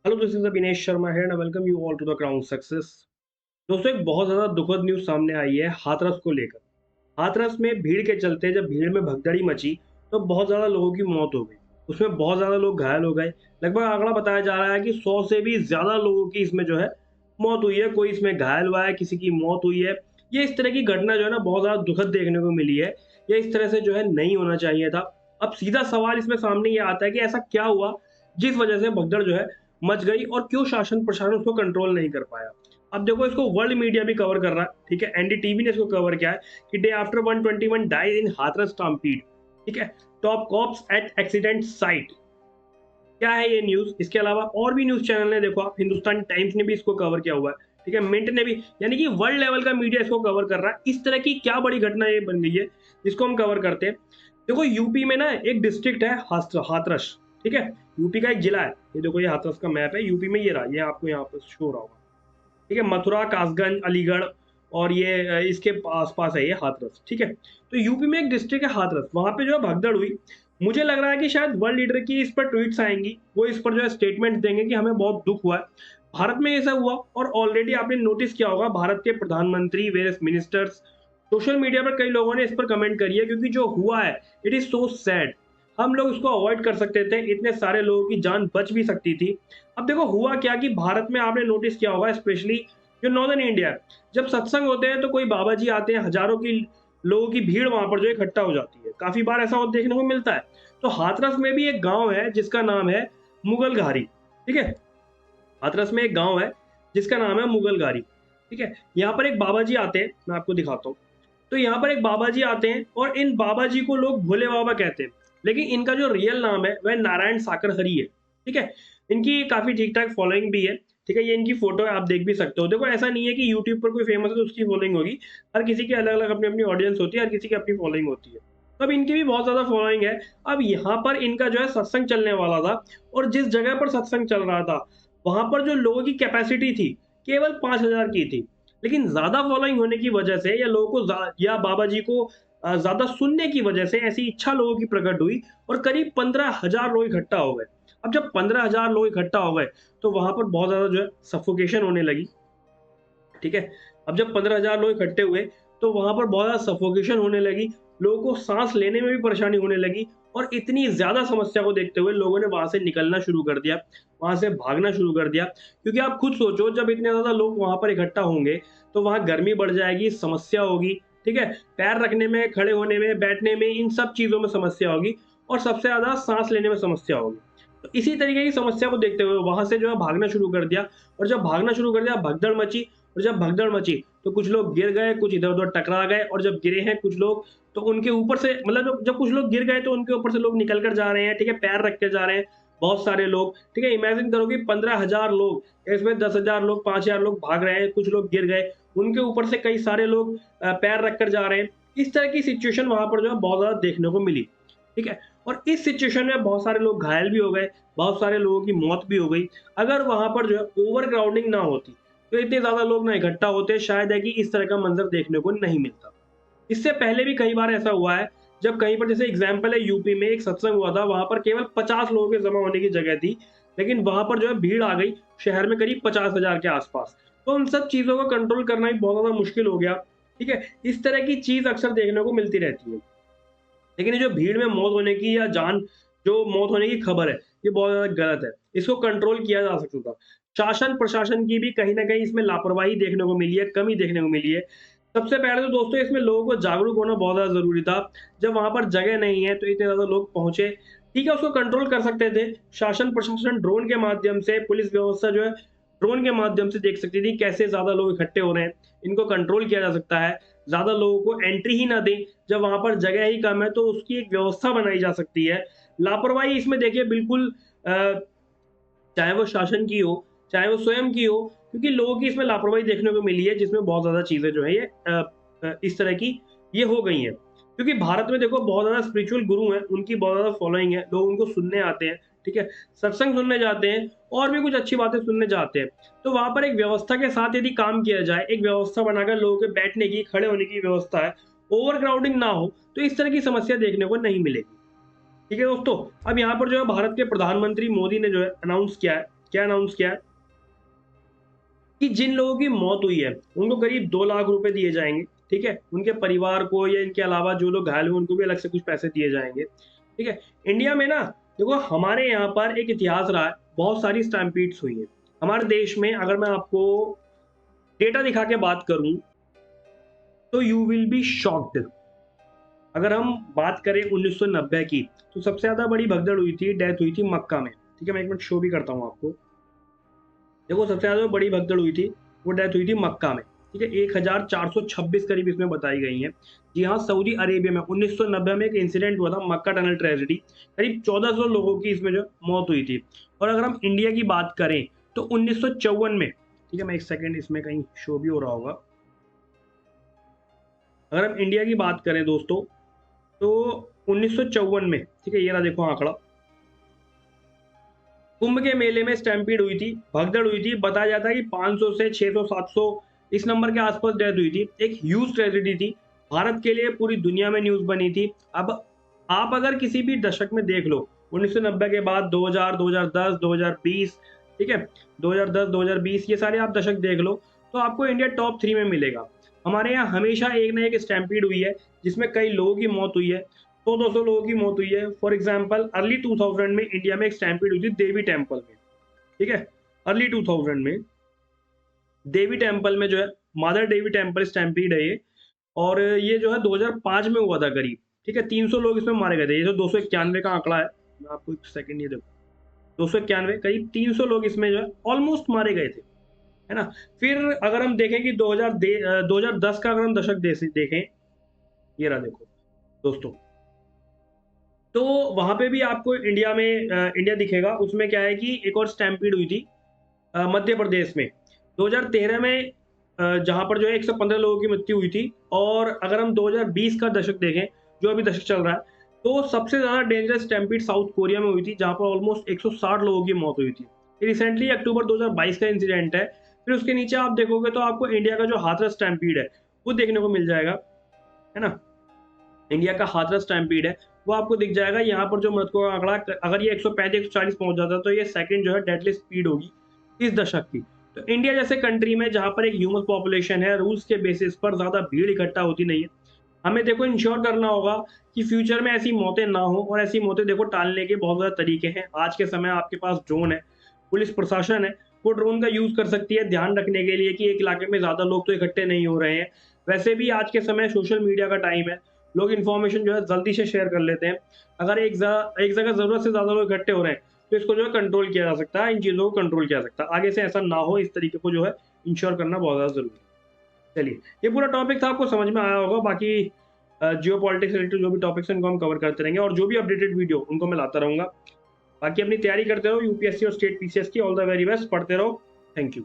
Hello, this is Avinesh Sharma here and I welcome you all to the Crown Success। दोस्तों, एक बहुत ज़्यादा दुखद न्यूज़ सामने आई है हाथरस को लेकर। हाथरस में भीड़ के चलते जब भीड़ में भगदड़ी मची तो बहुत ज़्यादा लोगों की मौत हो गई। उसमें बहुत ज़्यादा लोग घायल हो गए। लगभग आंकड़ा बताया जा रहा है कि 100 से भी ज़्यादा लोगों की इसमें जो है मौत हुई है। कोई इसमें घायल हुआ है, किसी की मौत हुई है। ये इस तरह की घटना जो है ना बहुत ज़्यादा दुखद देखने को मिली है। ये इस तरह से जो है नहीं होना चाहिए था। अब सीधा सवाल इसमें सामने ये आता है कि ऐसा क्या हुआ जिस वजह से भगदड़ जो है मच गई और क्यों शासन प्रशासन उसको कंट्रोल नहीं कर पाया। अब देखो, इसको वर्ल्ड मीडिया भी कवर कर रहा है, ठीक है। एनडीटीवी ने इसको कवर किया है कि day after 121 dies in Hathras stampede, ठीक है। Top cops at accident site. क्या है ये न्यूज़? इसके अलावा और भी न्यूज़ चैनल ने, देखो आप, हिंदुस्तान टाइम्स ने भी इसको कवर किया हुआ है, ठीक है। मिंट ने भी, यानी कि वर्ल्ड लेवल का मीडिया इसको कवर कर रहा है। इस तरह की क्या बड़ी घटना ये बन गई है जिसको हम कवर करते हैं। देखो, यूपी में ना एक डिस्ट्रिक्ट है हाथरस, ठीक है। यूपी का एक जिला है। ये देखो, ये हाथरस का मैप है, यूपी में ये रहा, ये आपको यहाँ पर शो हो रहा होगा, ठीक है। मथुरा, कासगंज, अलीगढ़ और ये इसके आस-पास है ये हाथरस, ठीक है। तो यूपी में एक डिस्ट्रिक्ट है हाथरस, वहाँ पे जो है भगदड़ हुई। मुझे लग रहा है कि शायद वर्ल्ड लीडर की इस पर ट्वीट्स आएँगी, वो इस पर जो है स्टेटमेंट देंगे कि हमें बहुत दुःख हुआ है। भारत में ऐसा हुआ और ऑलरेडी आपने नोटिस किया होगा, भारत के प्रधानमंत्री, वेरियस मिनिस्टर्स, सोशल मीडिया पर कई लोगों ने इस पर कमेंट करी है, क्योंकि जो हुआ है, इट इज़ सो सैड। हम लोग इसको अवॉइड कर सकते थे, इतने सारे लोगों की जान बच भी सकती थी। अब देखो हुआ क्या कि भारत में आपने नोटिस किया होगा, स्पेशली जो नॉर्दर्न इंडिया है, जब सत्संग होते हैं तो कोई बाबा जी आते हैं, हजारों की लोगों की भीड़ वहां पर जो है इकट्ठा हो जाती है। काफी बार ऐसा और देखने को मिलता है। तो हाथरस में भी एक गांव है जिसका नाम है मुगल घारी, ठीक है। हाथरस में एक गांव है जिसका नाम है मुगल घारी, ठीक है। यहाँ पर एक बाबा जी आते हैं, मैं आपको दिखाता हूँ। तो यहाँ पर एक बाबा जी आते हैं और इन बाबा जी को लोग भोले बाबा कहते हैं, लेकिन इनका जो रियल नाम है वह नारायण साकर हरि है, ठीक है। इनकी काफ़ी ठीक-ठाक फॉलोइंग भी है, ठीक है। ये इनकी फ़ोटो है, आप देख भी सकते हो। देखो, ऐसा नहीं है कि यूट्यूब पर कोई फ़ेमस है तो उसकी फॉलोइंग होगी। हर किसी की अलग-अलग अपनी-अपनी ऑडियंस होती है, हर किसी की अपनी फॉलोइंग होती है। तो अब इनकी भी बहुत ज़्यादा फॉलोइंग है। अब यहाँ पर इनका जो है सत्संग चलने वाला था और जिस जगह पर सत्संग चल रहा था, वहाँ पर जो लोगों की कैपेसिटी थी, केवल 5,000 की थी। लेकिन ज़्यादा फॉलोइंग होने की वजह से या लोगों को या बाबा जी को ज़्यादा सुनने की वजह से ऐसी इच्छा लोगों की प्रकट हुई और करीब 15,000 लोग इकट्ठा हो गए। अब जब 15,000 लोग इकट्ठा हो गए, तो वहाँ पर बहुत ज़्यादा जो है सफोकेशन होने लगी, ठीक है। अब जब 15,000 लोग इकट्ठे हुए, तो वहाँ पर बहुत ज़्यादा सफोकेशन होने लगी, लोगों को साँस लेने में भी परेशानी होने लगी और इतनी ज़्यादा समस्या को देखते हुए लोगों ने वहाँ से निकलना शुरू कर दिया, वहाँ से भागना शुरू कर दिया। क्योंकि आप खुद सोचो, जब इतने ज़्यादा लोग वहाँ पर इकट्ठा होंगे, तो वहाँ गर्मी बढ़ जाएगी, समस्या होगी, ठीक है? पैर रखने में, खड़े होने में, बैठने में, इन सब चीज़ों में समस्या होगी और सबसे ज़्यादा साँस लेने में समस्या होगी। तो इसी तरीके की समस्या को देखते हुए वहाँ से जो है भागना शुरू कर दिया और जब भागना शुरू कर दिया, भगदड़ मची और जब भगदड़ मची, तो कुछ लोग गिर गए, कुछ इधर-उधर टकरा गए और जब गिरे हैं कुछ लोग, तो उनके ऊपर से, मतलब जब जब कुछ लोग गिर गए, तो उनके ऊपर से लोग निकल कर जा रहे हैं, ठीक है? पैर रख के जा रहे हैं, बहुत सारे लोग, ठीक है? इमेजिन करो कि 15,000 लोग, इसमें 10,000 लोग, 5,000 लोग भाग रहे हैं, कुछ लोग गिर गए, उनके ऊपर से कई सारे लोग पैर रख कर जा रहे हैं। इस तरह की सिचुएशन वहाँ पर जो है बहुत ज़्यादा देखने को मिली, ठीक है? और इस सिचुएशन में बहुत सारे लोग घायल भी हो गए, बहुत सारे लोगों की मौत भी हो गई। अगर वहाँ पर जो है ओवर क्राउडिंग ना होती, तो इतने ज़्यादा लोग ना इकट्ठा होते, शायद है कि इस तरह का मंज़र देखने को नहीं मिलता। इससे पहले भी कई बार ऐसा हुआ है, जब कहीं पर, जैसे एग्ज़ाम्पल है, यूपी में एक सत्संग हुआ था, वहाँ पर केवल 50 लोगों के जमा होने की जगह थी, लेकिन वहाँ पर जो है भीड़ आ गई, शहर में करीब 50,000 के आस-पास। तो उन सब चीज़ों को कंट्रोल करना भी बहुत ज़्यादा मुश्किल हो गया, ठीक है? इस तरह की चीज़ अक्सर देखने को मिलती रहती है। लेकिन ये जो भीड़ में मौत होने की या जान जो मौत होने की खबर है, ये बहुत ज़्यादा गलत है। इसको कंट्रोल किया जा सकता था। शासन-प्रशासन की भी कहीं न कहीं इसमें लापरवाही देखने को मिली है, कमी देखने को मिली है। सबसे पहले तो दोस्तों, इसमें लोगों को जागरूक होना बहुत ज़्यादा ज़रूरी था। जब वहाँ पर जगह नहीं है, तो इतने ज़्यादा लोग पहुँचे, ठीक है, उसको कंट्रोल कर सकते थे। शासन-प्रशासन ड्रोन के माध्यम से, पुलिस व्यवस्था जो है ड्रोन के माध्यम से देख सकती थी कैसे ज़्यादा लोग इकट्ठे हो रहे हैं। इनको कंट्रोल किया जा सकता है। ज़्यादा लोगों को एंट्री ही ना दें, जब वहाँ पर जगह ही कम है, तो उसकी एक व्यवस्था बनाई जा सकती है। लापरवाही इसमें देखिए बिल्कुल, अ, चाहे वो शासन की हो, चाहे वो स्वयं की हो, क्योंकि लोगों की इसमें लापरवाही देखने को मिली है, जिसमें बहुत ज़्यादा चीज़ें जो है ये इस तरह की ये हो गई हैं। क्योंकि भारत में देखो बहुत ज़्यादा स्पिरिचुअल गुरु हैं, उनकी बहुत ज़्यादा फॉलोइंग है, लोग उनको सुनने आते हैं, ठीक है? सत्संग सुनने जाते हैं और भी कुछ अच्छी बातें सुनने जाते हैं। तो वहाँ पर एक व्यवस्था के साथ यदि काम किया जाए, एक व्यवस्था बनाकर लोगों के बैठने की, खड़े होने की व्यवस्था है, ओवर क्राउडिंग ना हो, तो इस तरह की समस्या देखने को नहीं मिलेगी। ठीक है दोस्तों, अब यहाँ पर जो है भारत के प्रधानमंत्री मोदी ने जो है अनाउंस किया है क्या अनाउंस किया है कि जिन लोगों की मौत हुई है उनको करीब 2 लाख रुपए दिए जाएंगे। ठीक है, उनके परिवार को या इनके अलावा जो लोग घायल हुए उनको भी अलग से कुछ पैसे दिए जाएंगे। ठीक है, इंडिया में ना देखो हमारे यहाँ पर एक इतिहास रहा है, बहुत सारी स्टैम्पीड्स हुई है हमारे देश में। अगर मैं आपको डेटा दिखा के बात करूं तो यू विल बी शॉक्ड। अगर हम बात करें 1990 की, तो सबसे ज्यादा बड़ी भगदड़ हुई थी, डेथ हुई थी मक्का में। ठीक है, मैं एक मिनट शो भी करता हूँ आपको। देखो सबसे ज्यादा बड़ी भगदड़ हुई थी, वो डेथ हुई थी मक्का में। ठीक है, 1426 करीब इसमें बताई गई है। जी हाँ, सऊदी अरेबिया में 1990 में एक इंसिडेंट हुआ था, मक्का टनल ट्रेजेडी। करीब 1400 लोगों की इसमें जो मौत हुई थी। और अगर हम इंडिया की बात करें तो 1954 में, ठीक है मैं एक सेकेंड, इसमें कहीं शो भी हो रहा होगा। अगर हम इंडिया की बात करें दोस्तों तो 1954 में, ठीक है ये रहा देखो आंकड़ा, कुंभ के मेले में स्टैम्पीड हुई थी, भगदड़ हुई थी। बताया जाता है कि 500 से 600 700 इस नंबर के आसपास डेथ हुई थी। एक ह्यूज ट्रेजेडी थी, भारत के लिए पूरी दुनिया में न्यूज बनी थी। अब आप अगर किसी भी दशक में देख लो, 1990 के बाद 2000 2010 2020, ठीक है 2010 2020 ये सारे आप दशक देख लो, तो आपको इंडिया टॉप 3 में मिलेगा। हमारे यहाँ हमेशा एक ना एक स्टैम्पीड हुई है जिसमें कई लोगों की मौत हुई है, 100-200 लोगों की मौत हुई है। फॉर एग्जाम्पल अर्ली 2000 में इंडिया में एक स्टैम्पीड हुई थी देवी टेम्पल में। ठीक है, अर्ली 2000 में देवी टेम्पल में जो है, मदर देवी टेम्पल स्टैम्पीड है ये। और ये जो है 2005 में हुआ था करीब। ठीक है, 300 लोग इसमें मारे गए थे। ये जो 291 का आंकड़ा है, मैं आपको एक सेकंड ये देखो, 291 करीब 300 लोग इसमें जो है ऑलमोस्ट मारे गए थे, है ना। फिर अगर हम देखें कि 2010 का अगर हम दशक देखें, ये रहा देखो दोस्तों, तो वहां पे भी आपको इंडिया में इंडिया दिखेगा। उसमें क्या है कि एक और स्टैम्पीड हुई थी मध्य प्रदेश में 2013 में, जहां पर जो है 115 लोगों की मृत्यु हुई थी। और अगर हम 2020 का दशक देखें, जो अभी दशक चल रहा है, तो सबसे ज्यादा डेंजरस स्टैम्पीड साउथ कोरिया में हुई थी, जहां पर ऑलमोस्ट 160 लोगों की मौत हुई थी। रिसेंटली अक्टूबर 2022 का इंसिडेंट है। फिर उसके नीचे आप देखोगे तो आपको इंडिया का जो हाथरस स्टैम्पीड है वो देखने को मिल जाएगा, है ना। इंडिया का हाथरस स्टैम्पीड है, वो आपको दिख जाएगा। यहाँ पर जो मृतकों का आंकड़ा, अगर ये 135 140 पहुंच जाता है तो ये सेकंड जो है डेडली स्पीड होगी इस दशक की। तो इंडिया जैसे कंट्री में जहां पर एक ह्यूमन पॉपुलेशन है, रूल्स के बेसिस पर ज्यादा भीड़ इकट्ठा होती नहीं है। हमें देखो इंश्योर करना होगा कि फ्यूचर में ऐसी मौतें ना हो। और ऐसी मौतें देखो टालने के बहुत ज्यादा तरीके हैं। आज के समय आपके पास ड्रोन है, पुलिस प्रशासन है, वो ड्रोन का यूज कर सकती है ध्यान रखने के लिए कि एक इलाके में ज्यादा लोग तो इकट्ठे नहीं हो रहे हैं। वैसे भी आज के समय सोशल मीडिया का टाइम है, लोग इन्फॉर्मेशन जो है जल्दी से शेयर कर लेते हैं। अगर एक जगह जरूरत से ज्यादा लोग इकट्ठे हो रहे हैं तो इसको जो है कंट्रोल किया जा सकता है, इन चीजों को कंट्रोल किया जा सकता है। आगे से ऐसा ना हो, इस तरीके को जो है इंश्योर करना बहुत ज्यादा जरूरी है। चलिए, ये पूरा टॉपिक था, आपको समझ में आया होगा। बाकी जियो पॉलिटिक्स रिलेटेड जो भी टॉपिक्स हैं उनको हम कवर करते रहेंगे, और जो भी अपडेटेड वीडियो उनको मैं लाता रहूंगा। बाकी अपनी तैयारी करते रहो यूपीएससी और स्टेट पीसीएस की। ऑल द वेरी बेस्ट, पढ़ते रहो। Thank you.